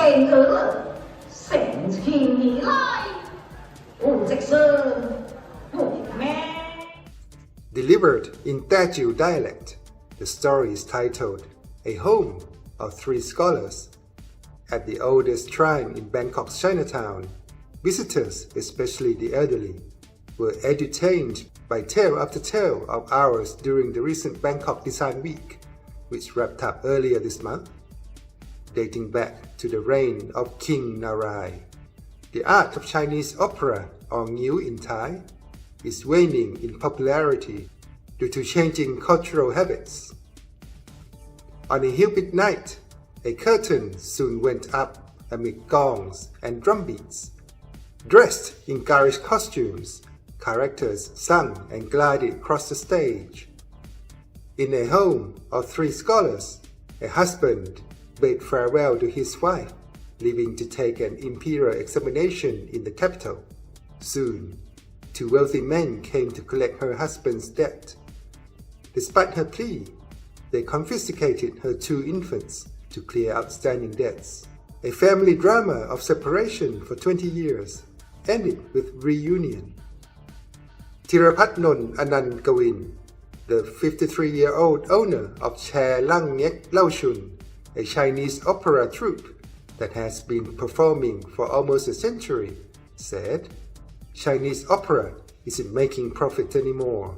变革神情以来，我这是我们。 Delivered in ngiw dialect, the story is titled A Home of Three Scholars. At the oldest shrine in Bangkok's Chinatown, visitors, especially the elderly, were edutained by tale after tale of hours during the recent Bangkok Design Week, which wrapped up earlier this month. Dating back to the reign of King Narai, the art of Chinese opera, or ngiw in Thai, is waning in popularity due to changing cultural habits. On a humid night, a curtain soon went up amid gongs and drumbeats. Dressed in garish costumes, characters sung and glided across the stage. In a home of three scholars, a husband bade farewell to his wife, leaving to take an imperial examination in the capital. Soon, two wealthy men came to collect her husband's debt. Despite her plea, they confiscated her two infants to clear outstanding debts. A family drama of separation for 20 years ended with reunion. Thirapat Anand Gawin, the 53-year-old owner of Chair Lang Ngek Lao Shun, a Chinese opera troupe that has been performing for almost a century, said, "Chinese opera isn't making profit anymore.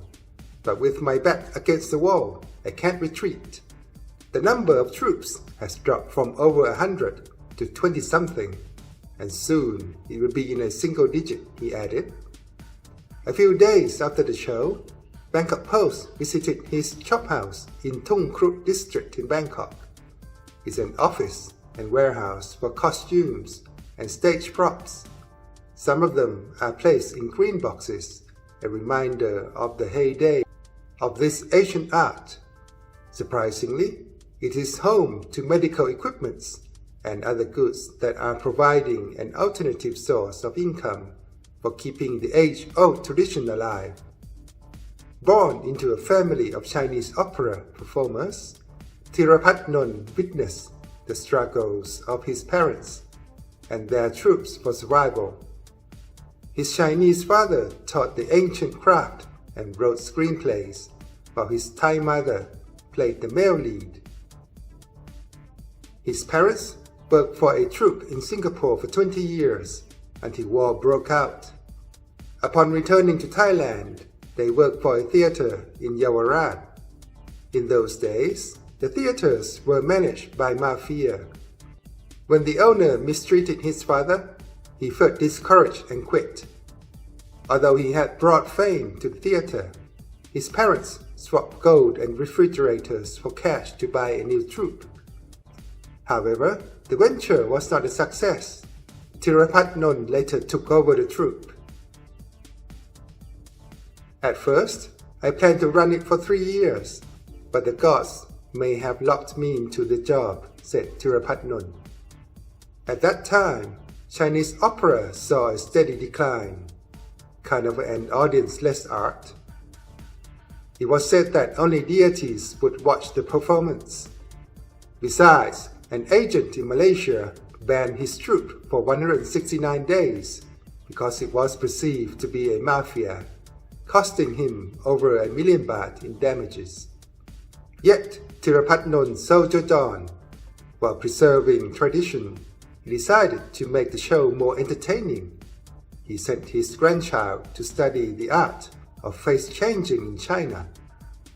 But with my back against the wall, I can't retreat. The number of troops has dropped from over 100 to 20-something, and soon it will be in a single digit," he added. A few days after the show, Bangkok Post visited his chop house in Thung Krut district in Bangkok. It's an office and warehouse for costumes and stage props. Some of them are placed in green boxes, a reminder of the heyday of this ancient art. Surprisingly, it is home to medical equipments and other goods that are providing an alternative source of income for keeping the age-old tradition alive. Born into a family of Chinese opera performers, Thirapat witnessed the struggles of his parents and their troops for survival. His Chinese father taught the ancient craft and wrote screenplays, while his Thai mother played the male lead. His parents worked for a troupe in Singapore for 20 years until war broke out. Upon returning to Thailand, they worked for a theater in Yaowarat. In those days, the theaters were managed by mafia. When the owner mistreated his father, he felt discouraged and quit. Although he had brought fame to the theater, his parents swapped gold and refrigerators for cash to buy a new troupe. However, the venture was not a success. Thirapat later took over the troupe. "At first, I planned to run it for 3 years, but the gods may have locked me into the job," said Thirapat. At that time, Chinese opera saw a steady decline, kind of an audience-less art. It was said that only deities would watch the performance. Besides, an agent in Malaysia banned his troupe for 169 days because it was perceived to be a mafia, costing him over 1 million baht in damages. Yet, Thirapat soldiered on. While preserving tradition, he decided to make the show more entertaining. He sent his grandchild to study the art of face changing in China,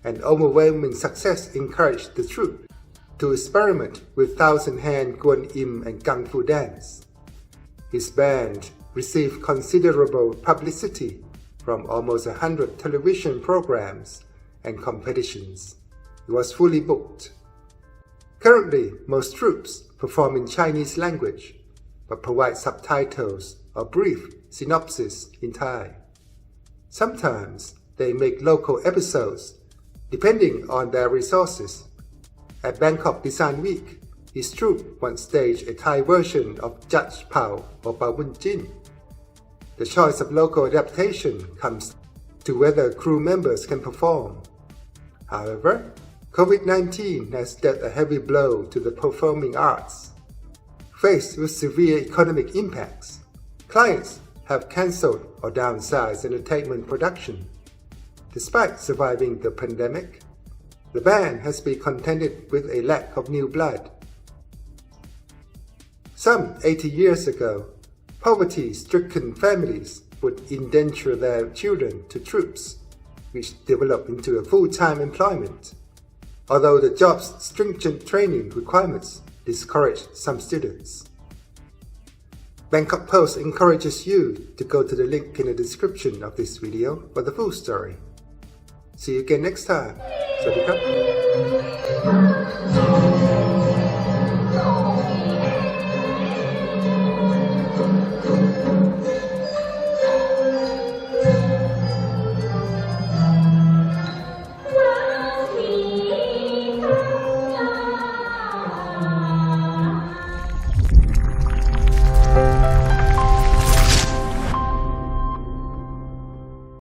and overwhelming success encouraged the troupe to experiment with thousand-hand Guan Im and Kung Fu dance. His band received considerable publicity from almost 100 television programs and competitions. He was fully booked. Currently, most troupes perform in Chinese language, but provide subtitles or brief synopsis in Thai. Sometimes they make local episodes, depending on their resources. At Bangkok Design Week, his troupe once staged a Thai version of Judge Pao or Pao Bun Jin. The choice of local adaptation comes to whether crew members can perform. However, COVID-19 has dealt a heavy blow to the performing arts. Faced with severe economic impacts, clients have cancelled or downsized entertainment production. Despite surviving the pandemic, the band has been contented with a lack of new blood. Some 80 years ago, poverty-stricken families would indenture their children to troupes, which developed into a full-time employment, although the job's stringent training requirements discouraged some students. Bangkok Post encourages you to go to the link in the description of this video for the full story. See you again next time. สวัสดีครับ